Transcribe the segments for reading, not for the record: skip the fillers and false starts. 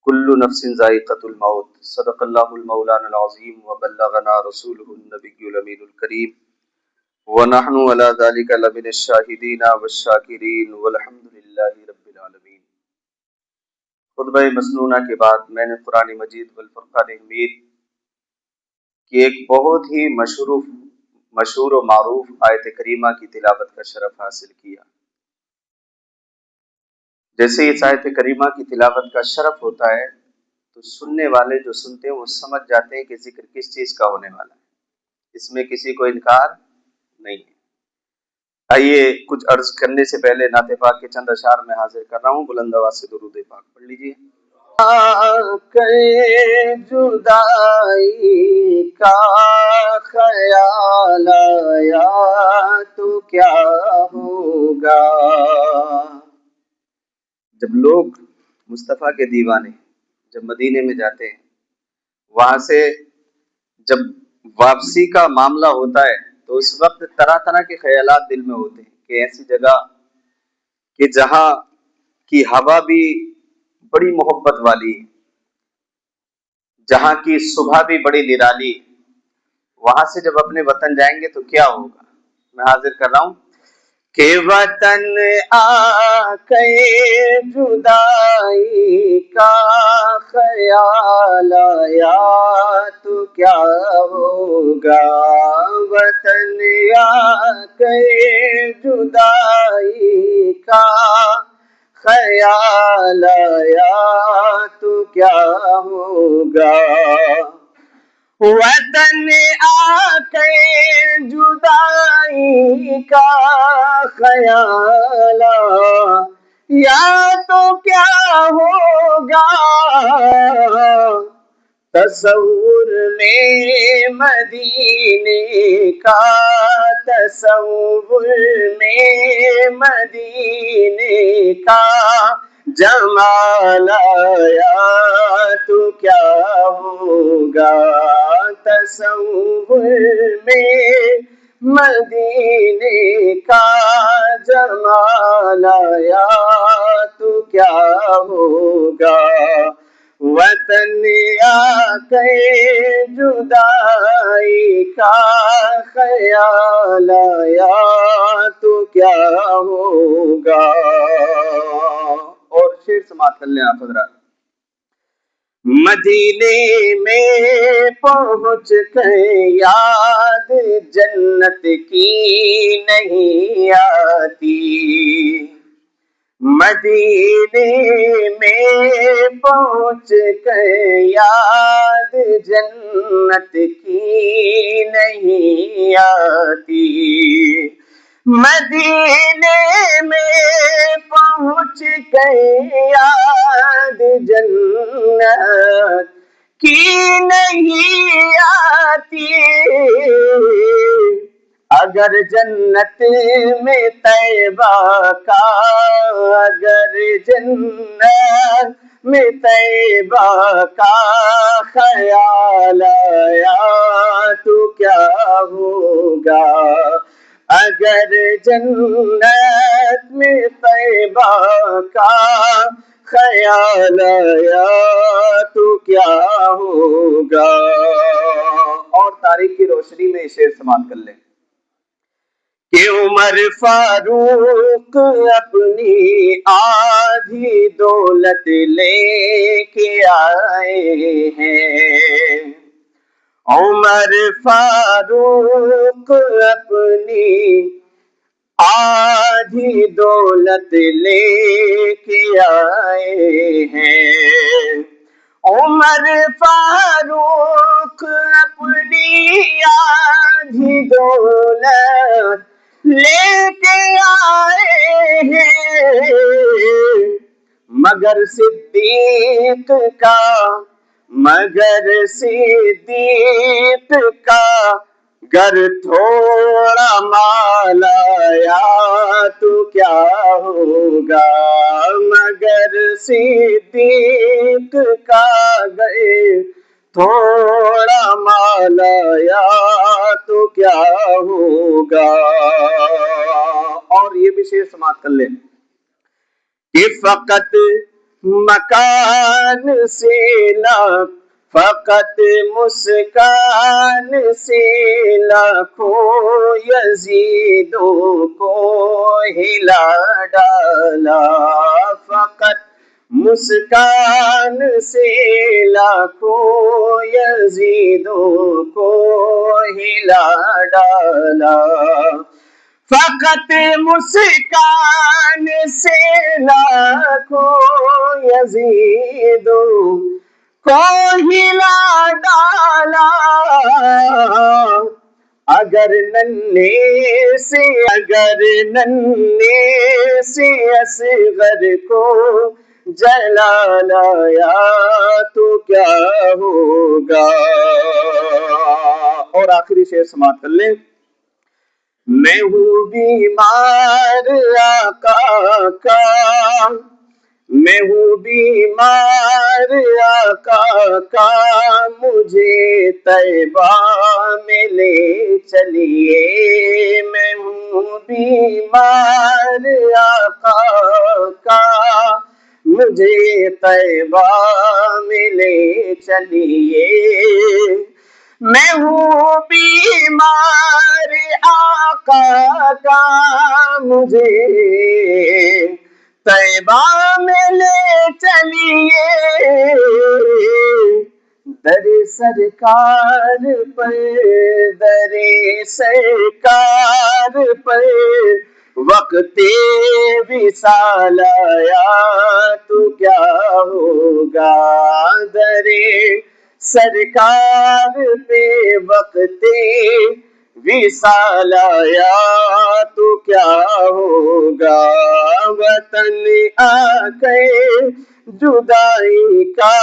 كل نفس ذائقة الموت صدق الله المولان العظيم وبلغنا رسوله النبي الأمين الكريم ونحن على ذلك لمن الشاهدين والشاكرين والحمد لله رب العالمين۔ خطبہ مسنونہ کے بعد میں نے قرآن مجید والفرقان حمید کی ایک بہت ہی مشہور و معروف آیت کریمہ کی تلاوت کا شرف حاصل کیا۔ جیسے اس آیت کریمہ کی تلاوت کا شرف ہوتا ہے تو سننے والے جو سنتے ہیں وہ سمجھ جاتے ہیں کہ ذکر کس چیز کا ہونے والا ہے، اس میں کسی کو انکار نہیں ہے۔ آئیے کچھ عرض کرنے سے پہلے نعت پاک کے چند اشعار میں حاضر کر رہا ہوں، بلند آواز سے درود پاک پڑھ لیجیے۔ جدائی کا خیال آیا تو کیا ہوگا۔ جب لوگ مصطفیٰ کے دیوانے جب مدینے میں جاتے ہیں، وہاں سے جب واپسی کا معاملہ ہوتا ہے تو اس وقت طرح طرح کے خیالات دل میں ہوتے ہیں کہ ایسی جگہ کہ جہاں کی ہوا بھی بڑی محبت والی ہے، جہاں کی صبح بھی بڑی نرالی ہے، وہاں سے جب اپنے وطن جائیں گے تو کیا ہوگا۔ میں حاضر کر رہا ہوں کہ وطن آ کے جدائی کا خیال آیا تو کیا ہوگا۔ وطن آ کے جدائی کا خیال آیا تو کیا ہوگا۔ وطن آ کے جدائی کا خیال یا تو کیا ہوگا۔ تصور میں مدینے کا، تصور میں مدینے کا جمال آیا تو کیا ہوگا۔ تصور میں مدینے کا جمال آیا تو کیا ہوگا۔ وطن آ کے جدائی کا خیال آیا تو کیا ہوگا۔ اور شعر سماعت کر لیں آپ حضرات۔ مدینے میں پہنچ کے یاد جنت کی نہیں آتی۔ مدینے میں پہنچ کے یاد جنت کی نہیں آتی۔ مدینے میں پہنچ کے یاد جنت کی نہیں آتی۔ اگر جنت میں طیبہ کا، اگر جنت میں طیبہ کا خیال آیا تو کیا ہوگا۔ اگر جنت میں طیبہ کا خیال آیا تو کیا ہوگا۔ اور تاریخ کی روشنی میں شعر سماعت کر لیں کہ عمر فاروق اپنی آدھی دولت لے کے آئے ہیں۔ عمر فاروق اپنی آدھی دولت لے کے آئے ہیں۔ عمر فاروق اپنی آدھی دولت لے کے آئے ہیں۔ مگر صدیق کا، مگر صدیق کا گر تھوڑا مال آیا تو کیا ہوگا۔ مگر صدیق کا گر تھوڑا مال آیا تو کیا ہوگا۔ اور یہ بھی شعر سماعت کر لیں کہ فقط مکان سے لاکھ فقط مسکان سے لاکھوں یزیدوں کو ہلا ڈالا، فقط مسکان سے لاکھوں یزیدوں کو ہلا ڈالا، فقط مسکان سے لاکھوں یزیدوں کو ہلا ڈالا، اگر ننھے سے اصغر کو جلا لایا تو کیا ہوگا۔ اور آخری شعر سماعت کر لیں۔ میں ہوں بیمار آقا کا، میں ہوں بیمار آقا کا، مجھے طیبہ میں لے چلیے، میں ہوں بیمار آقا کا، مجھے طیبہ میں لے چلیے، میں ہوں بیمار آقا کا، مجھے طیبہ میں لے چلیے، در سرکار پر، در سرکار پر وقت وصال آیا تو کیا ہوگا، در سرکار پہ وقت وصال آیا تو کیا ہوگا، وطن آ کے جدائی کا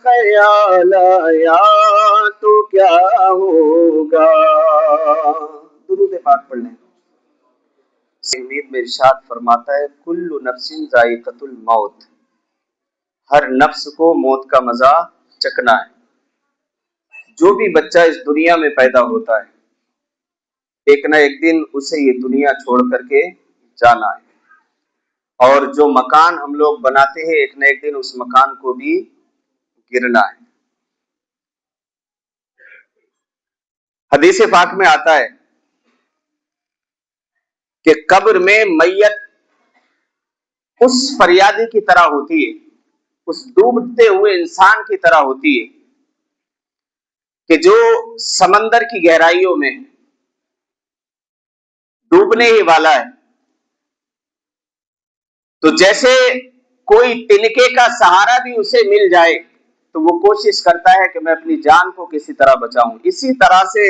خیال آیا تو کیا ہوگا۔ درود پاک پڑھ لیں۔ امید میں ارشاد فرماتا ہے کل نفس ذائقۃ الموت، ہر نفس کو موت کا مزہ چکھنا ہے۔ جو بھی بچہ اس دنیا میں پیدا ہوتا ہے ایک نہ ایک دن اسے یہ دنیا چھوڑ کر کے جانا ہے، اور جو مکان ہم لوگ بناتے ہیں ایک نہ ایک دن اس مکان کو بھی گرنا ہے۔ حدیث پاک میں آتا ہے کہ قبر میں میت اس فریادی کی طرح ہوتی ہے، اس ڈوبتے ہوئے انسان کی طرح ہوتی ہے کہ جو سمندر کی گہرائیوں میں ڈوبنے ہی والا ہے۔ تو جیسے کوئی تنکے کا سہارا بھی اسے مل جائے تو وہ کوشش کرتا ہے کہ میں اپنی جان کو کسی طرح بچاؤں، اسی طرح سے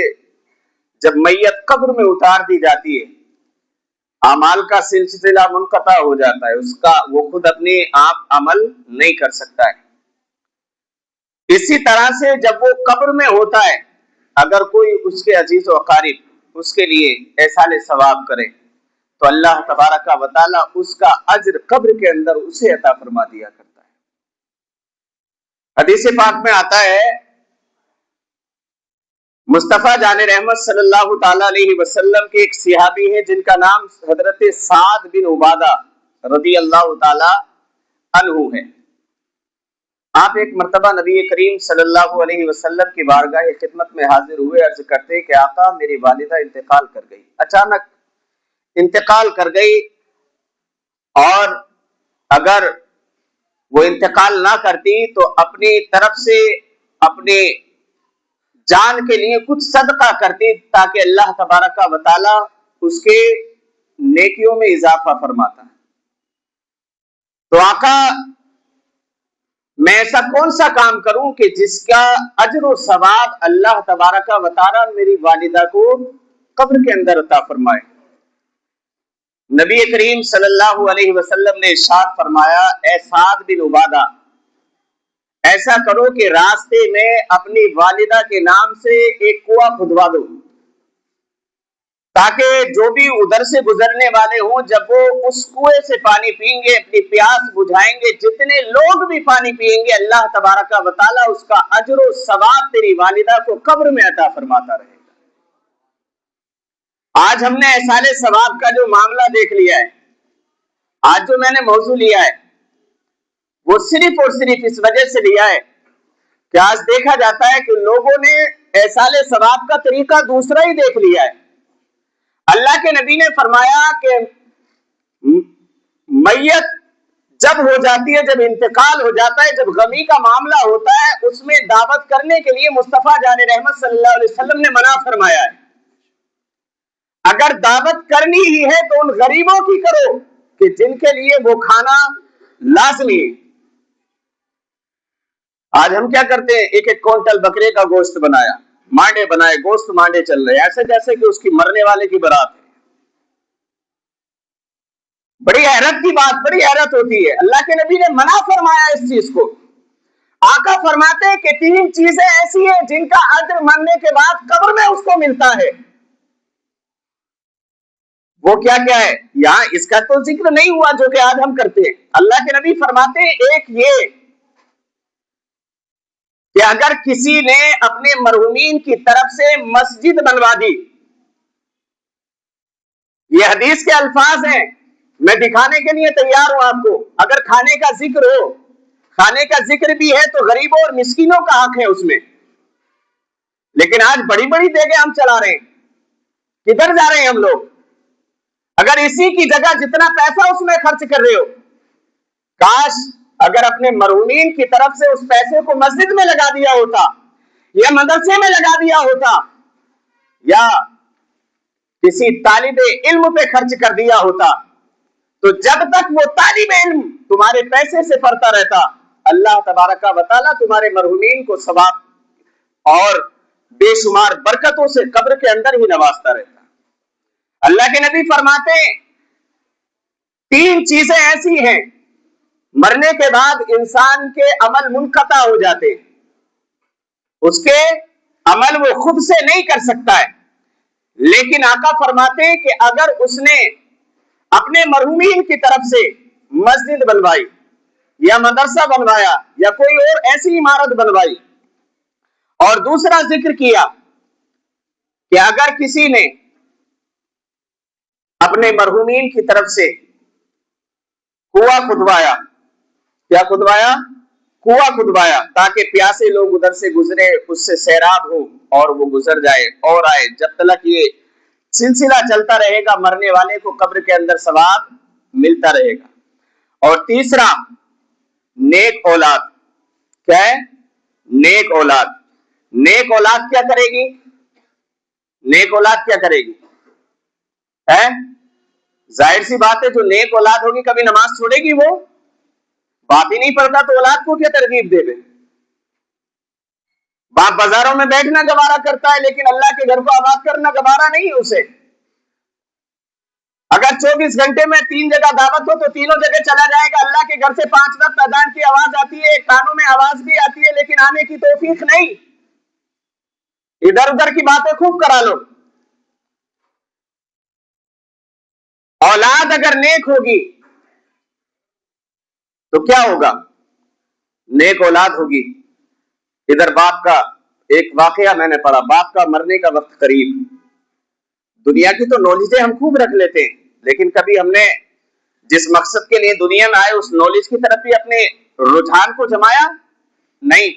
جب میت قبر میں اتار دی جاتی ہے اعمال کا سلسلہ منقطع ہو جاتا ہے، اس کا وہ خود اپنے آپ عمل نہیں کر سکتا ہے۔ اسی طرح سے جب وہ قبر میں ہوتا ہے اگر کوئی اس کے عزیز و اقارب اس کے لیے احسان ثواب کرے تو اللہ تبارک و تعالی اس کا اجر قبر کے اندر اسے عطا فرما دیا کرتا ہے۔ حدیث پاک میں آتا ہے مصطفیٰ جان رحمت صلی اللہ تعالی علیہ وسلم کے ایک صحابی ہیں جن کا نام حضرت سعد بن عبادہ رضی اللہ تعالی عنہ ہے۔ آپ ایک مرتبہ نبی کریم صلی اللہ علیہ وسلم کی بارگاہ خدمت میں حاضر ہوئے، عرض کرتے کہ آقا میری والدہ انتقال کر گئی، اچانک انتقال کر گئی، اور اگر وہ انتقال نہ کرتی تو اپنی طرف سے اپنے جان کے لیے کچھ صدقہ کرتی تاکہ اللہ تبارک و تعالی اس کے نیکیوں میں اضافہ فرماتا ہے۔ تو آقا میں ایسا کون سا کام کروں کہ جس کا اجر و ثواب اللہ تبارک و تعالی میری والدہ کو قبر کے اندر عطا فرمائے۔ نبی کریم صلی اللہ علیہ وسلم نے ارشاد فرمایا اے سعد بن عبادہ ایسا کرو کہ راستے میں اپنی والدہ کے نام سے ایک کنواں کھدوا دو، تاکہ جو بھی ادھر سے گزرنے والے ہوں جب وہ اس کنویں سے پانی پئیں گے اپنی پیاس بجھائیں گے، جتنے لوگ بھی پانی پئیں گے اللہ تبارک و تعالی اس کا اجر و ثواب تیری والدہ کو قبر میں عطا فرماتا رہے گا۔ آج ہم نے احسان ثواب کا جو معاملہ دیکھ لیا ہے، آج جو میں نے موضوع لیا ہے وہ صرف اور صرف اس وجہ سے لیا ہے کہ آج دیکھا جاتا ہے کہ لوگوں نے ایصال ثواب کا طریقہ دوسرا ہی دیکھ لیا ہے۔ اللہ کے نبی نے فرمایا کہ میت جب ہو جاتی ہے، جب انتقال ہو جاتا ہے، جب غمی کا معاملہ ہوتا ہے، اس میں دعوت کرنے کے لیے مصطفیٰ جان رحمت صلی اللہ علیہ وسلم نے منع فرمایا ہے۔ اگر دعوت کرنی ہی ہے تو ان غریبوں کی کرو کہ جن کے لیے وہ کھانا لازمی ہے۔ آج ہم کیا کرتے ہیں؟ ایک ایک کوئنٹل بکرے کا گوشت بنایا، مانڈے بنائے، گوشت مانڈے چل رہے ایسے جیسے کہ اس کی مرنے والے کی برات ہے۔ بڑی حیرت کی بات، بڑی حیرت ہوتی ہے۔ اللہ کے نبی نے منع فرمایا اس چیز کو۔ آقا فرماتے ہیں کہ 3 چیزیں ایسی ہیں جن کا اجر مرنے کے بعد قبر میں اس کو ملتا ہے۔ وہ کیا کیا ہے؟ یہاں اس کا تو ذکر نہیں ہوا جو کہ آج ہم کرتے ہیں۔ اللہ کے نبی فرماتے ہیں ایک یہ کہ اگر کسی نے اپنے مرحومین کی طرف سے مسجد بنوا دی، یہ حدیث کے الفاظ ہیں، میں دکھانے کے لیے تیار ہوں آپ کو۔ اگر کھانے کا ذکر ہو، کھانے کا ذکر بھی ہے تو غریبوں اور مسکینوں کا حق ہے اس میں، لیکن آج بڑی بڑی دیگیں ہم چلا رہے ہیں، کدھر جا رہے ہیں ہم لوگ؟ اگر اسی کی جگہ جتنا پیسہ اس میں خرچ کر رہے ہو، کاش اگر اپنے مرحومین کی طرف سے اس پیسے کو مسجد میں لگا دیا ہوتا یا مدرسے میں لگا دیا ہوتا یا کسی طالب علم پہ خرچ کر دیا ہوتا، تو جب تک وہ طالب علم تمہارے پیسے سے پڑھتا رہتا، اللہ تبارک و تعالیٰ تمہارے مرحومین کو ثواب اور بے شمار برکتوں سے قبر کے اندر ہی نوازتا رہتا۔ اللہ کے نبی فرماتے ہیں 3 چیزیں ایسی ہیں مرنے کے بعد انسان کے عمل منقطع ہو جاتے ہیں، اس کے عمل وہ خود سے نہیں کر سکتا ہے، لیکن آقا فرماتے ہیں کہ اگر اس نے اپنے مرحومین کی طرف سے مسجد بنوائی یا مدرسہ بنوایا یا کوئی اور ایسی عمارت بنوائی، اور دوسرا ذکر کیا کہ اگر کسی نے اپنے مرحومین کی طرف سے کنواں کھدوایا، کیا کھدوایا؟ کنواں کھدوایا، تاکہ پیاسے لوگ ادھر سے گزرے، اس سے سیراب ہو اور وہ گزر جائے اور آئے، جب تک یہ سلسلہ چلتا رہے گا مرنے والے کو قبر کے اندر ثواب ملتا رہے گا۔ اور تیسرا نیک اولاد، کیا ہے؟ نیک اولاد۔ نیک اولاد کیا کرے گی؟ نیک اولاد کیا کرے گی؟ ظاہر سی بات ہے جو نیک اولاد ہوگی کبھی نماز چھوڑے گی؟ وہ باپ ہی نہیں پڑھتا تو اولاد کو کیا ترغیب دے دے؟ باپ بازاروں میں بیٹھنا گوارا کرتا ہے لیکن اللہ کے گھر کو آباد کرنا گوارا نہیں ہے اسے۔ اگر 24 گھنٹے میں 3 جگہ دعوت ہو تو تینوں جگہ چلا جائے گا۔ اللہ کے گھر سے 5 وقت اذان کی آواز آتی ہے، کانوں میں آواز بھی آتی ہے، لیکن آنے کی توفیق نہیں، ادھر ادھر کی باتیں خوب کرا لو۔ اولاد اگر نیک ہوگی تو کیا ہوگا؟ نیک اولاد ہوگی۔ ادھر باپ کا ایک واقعہ میں نے پڑھا، باپ کا مرنے کا وقت قریب، دنیا کی تو نالجیں ہم خوب رکھ لیتے ہیں، لیکن کبھی ہم نے جس مقصد کے لیے دنیا میں آئے اس نالج کی طرف بھی اپنے رجحان کو جمایا نہیں۔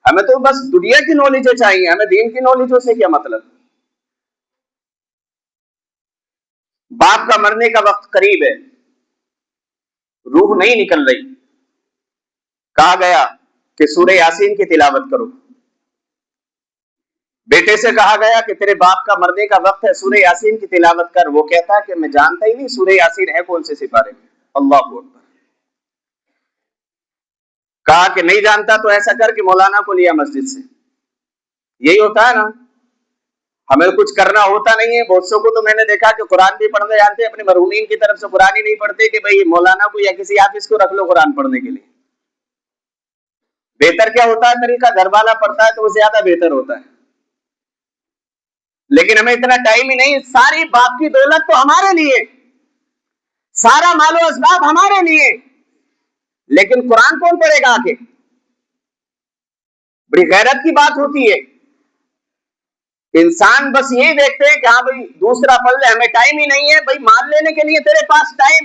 ہمیں تو بس دنیا کی نالجیں چاہیے، ہمیں دین کی نالجوں سے کیا مطلب؟ باپ کا مرنے کا وقت قریب ہے، روح نہیں نکل رہی، کہا گیا کہ سورہ یاسین کی تلاوت کرو۔ بیٹے سے کہا گیا کہ تیرے باپ کا مرنے کا وقت ہے، سورہ یاسین کی تلاوت کر۔ وہ کہتا ہے کہ میں جانتا ہی نہیں سورہ یاسین ہے کون سے سپارے میں۔ اللہ اکبر۔ کہا کہ نہیں جانتا تو ایسا کر کہ مولانا کو لیا مسجد سے۔ یہی ہوتا ہے نا، ہمیں کچھ کرنا ہوتا نہیں ہے۔ بہت سو کو تو میں نے دیکھا کہ قرآن بھی پڑھنے جانتے ہیں، اپنے مرحومین کی طرف سے قرآن ہی نہیں پڑھتے کہ بھئی مولانا کو یا کسی حافظ کو رکھ لو قرآن پڑھنے کے لیے۔ بہتر کیا ہوتا ہے طریقہ؟ گھر والا پڑھتا ہے تو وہ زیادہ بہتر ہوتا ہے، لیکن ہمیں اتنا ٹائم ہی نہیں۔ ساری باپ کی دولت تو ہمارے لیے، سارا مال و اسباب ہمارے لیے، لیکن قرآن کون پڑھے گا آگے؟ بڑی غیرت کی بات ہوتی ہے۔ انسان بس یہی دیکھتے ہیں کہ ہاں بھائی دوسرا پڑھ لے، ہمیں ٹائم ہی نہیں ہے۔ بھائی مال لینے کے لیے تیرے پاس ٹائم،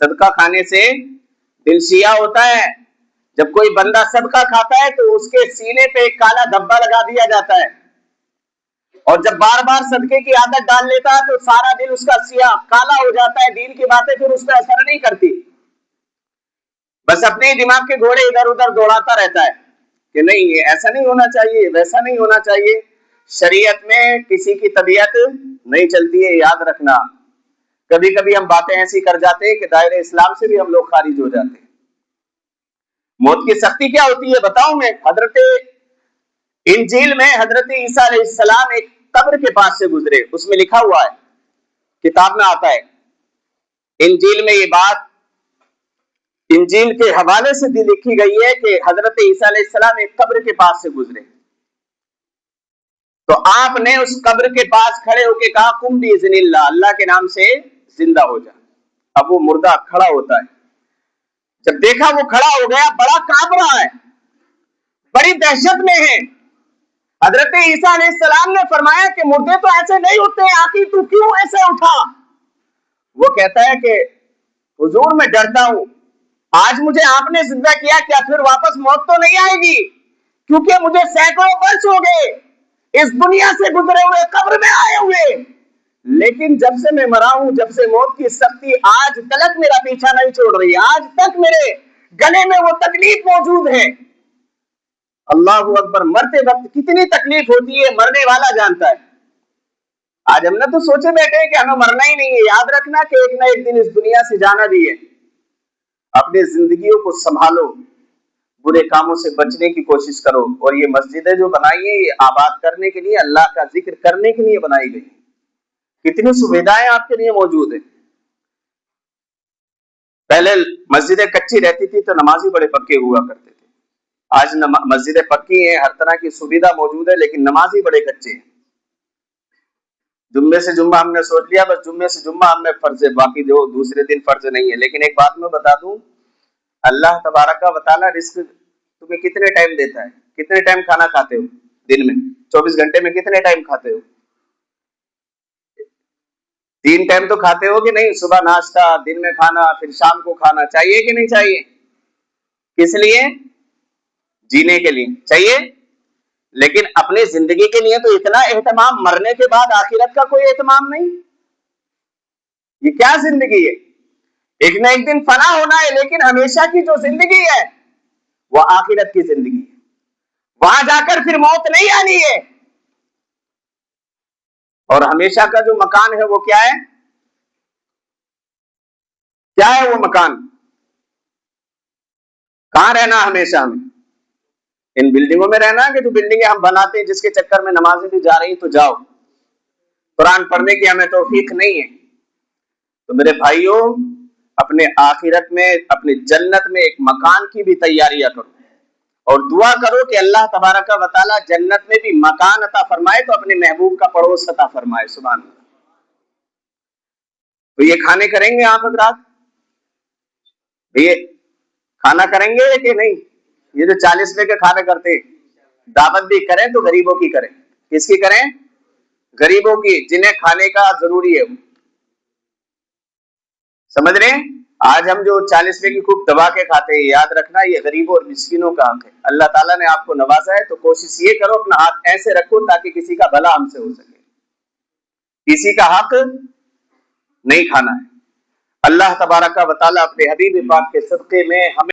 صدقہ کھانے سے دل سیاہ ہوتا ہے. جب کوئی بندہ صدقہ کھاتا ہے تو اس کے سینے پہ ایک کالا دھبا لگا دیا جاتا ہے, اور جب بار بار صدقے کی عادت ڈال لیتا ہے تو سارا دل اس کا سیاہ کالا ہو جاتا ہے, دین کی باتیں پھر اس پہ اثر نہیں کرتی, بس اپنے دماغ کے گھوڑے ادھر ادھر دوڑاتا رہتا ہے کہ نہیں یہ ایسا نہیں ہونا چاہیے, ویسا نہیں ہونا چاہیے. شریعت میں کسی کی طبیعت نہیں چلتی ہے, یاد رکھنا. کبھی کبھی ہم باتیں ایسی کر جاتے ہیں کہ دائرہ اسلام سے بھی ہم لوگ خارج ہو جاتے ہیں. موت کی سختی کیا ہوتی ہے بتاؤں میں. حضرت انجیل میں حضرت عیسیٰ علیہ السلام ایک قبر کے پاس سے گزرے, اس میں لکھا ہوا ہے, کتاب میں آتا ہے انجیل میں, یہ بات انجیل کے حوالے سے بھی لکھی گئی ہے کہ حضرت عیسیٰ علیہ السلام ایک قبر کے پاس سے گزرے تو آپ نے اس قبر کے پاس کھڑے ہو کے کہا قم باذن اللہ, اللہ کے نام سے زندہ ہو جا. اب وہ مردہ کھڑا ہوتا ہے, جب دیکھا وہ کھڑا ہو گیا, بڑا کانپ رہا ہے, بڑی دہشت میں ہے. حضرت عیسیٰ علیہ السلام نے فرمایا کہ مردے تو ایسے نہیں اٹھتے, آخر تو کیوں ایسے اٹھا؟ وہ کہتا ہے کہ حضور میں ڈرتا ہوں, آج مجھے آپ نے زندہ کیا, کیا پھر واپس موت تو نہیں آئے گی؟ کیونکہ مجھے سینکڑوں برس ہو گئے اس دنیا سے گزرے ہوئے, قبر میں آئے ہوئے, لیکن جب سے میں مرا ہوں, جب سے موت کی سختی آج تک میرا پیچھا نہیں چھوڑ رہی, آج تک میرے گلے میں وہ تکلیف موجود ہے. اللہ اکبر. مرتے وقت کتنی تکلیف ہوتی ہے مرنے والا جانتا ہے. آج ہم نے تو سوچے بیٹھے کہ ہمیں مرنا ہی نہیں ہے. یاد رکھنا کہ ایک نہ ایک دن اس دنیا سے جانا بھی ہے. اپنی زندگیوں کو سنبھالو, برے کاموں سے بچنے کی کوشش کرو, اور یہ مسجدیں جو بنائی ہیں یہ آباد کرنے کے لیے, اللہ کا ذکر کرنے کے لیے بنائی گئی. کتنی سویدھائیں آپ کے لیے موجود ہیں. پہلے مسجدیں کچی رہتی تھی تو نمازی بڑے پکے ہوا کرتے تھے. آج مسجدیں پکی ہیں, ہر طرح کی سویدھا موجود ہے, لیکن نمازی بڑے کچے ہیں. جمعے سے جمعہ ہم نے سوچ لیا بس جمعے سے جمعہ ہم میں فرض ہے, باقی جو دوسرے دن فرض نہیں ہے. لیکن ایک بات میں بتا دوں, اللہ تبارک و تعالیٰ رزق تمہیں کتنے ٹائم دیتا ہے, کتنے ٹائم کھانا کھاتے ہو دن میں, 24 گھنٹے میں کتنے ٹائم کھاتے ہو؟ 3 ٹائم تو کھاتے ہو کہ نہیں؟ صبح ناشتہ, دن میں کھانا, پھر شام کو کھانا. چاہیے کہ نہیں چاہیے؟ کس لیے؟ جینے کے لیے چاہیے. لیکن اپنی زندگی کے لیے تو اتنا اہتمام, مرنے کے بعد آخرت کا کوئی اہتمام نہیں. یہ کیا زندگی ہے؟ ایک نہ ایک دن فنا ہونا ہے, لیکن ہمیشہ کی جو زندگی ہے وہ آخرت کی زندگی ہے. وہاں جا کر پھر موت نہیں آنی ہے. اور ہمیشہ کا جو مکان ہے وہ کیا ہے؟ کیا ہے وہ مکان؟ کہاں رہنا ہمیشہ ہمیں؟ ان بلڈنگوں میں رہنا کہ جو بلڈنگیں ہم بناتے ہیں جس کے چکر میں نمازیں بھی جا رہی تو جاؤ, قرآن پڑھنے کی ہمیں توفیق نہیں ہے. تو میرے بھائیوں, اپنے آخرت میں, اپنے جنت میں ایک مکان کی بھی تیاریاں کرو, اور دعا کرو کہ اللہ تبارک و تعالیٰ جنت میں بھی مکان عطا فرمائے تو اپنے محبوب کا پڑوس عطا فرمائے. سبحان اللہ. تو یہ کھانے کریں گے آپ حضرات, یہ کھانا کریں گے کہ نہیں؟ یہ جو 40 روپے کے کھانا کرتے, دعوت بھی کریں تو غریبوں کی کریں. کس کی کریں؟ غریبوں کی, جنہیں کھانے کا ضروری ہے. سمجھ رہے ہیں؟ آج ہم جو 40 روپے کی خوب دبا کے کھاتے ہیں, یاد رکھنا یہ غریبوں اور مسکینوں کا حق ہے. اللہ تعالیٰ نے آپ کو نوازا ہے تو کوشش یہ کرو اپنا ہاتھ ایسے رکھو تاکہ کسی کا بھلا ہم سے ہو سکے. کسی کا حق نہیں کھانا ہے. اللہ تبارک و تعالیٰ اپنے حبیب پاک کے صدقے میں ہمیں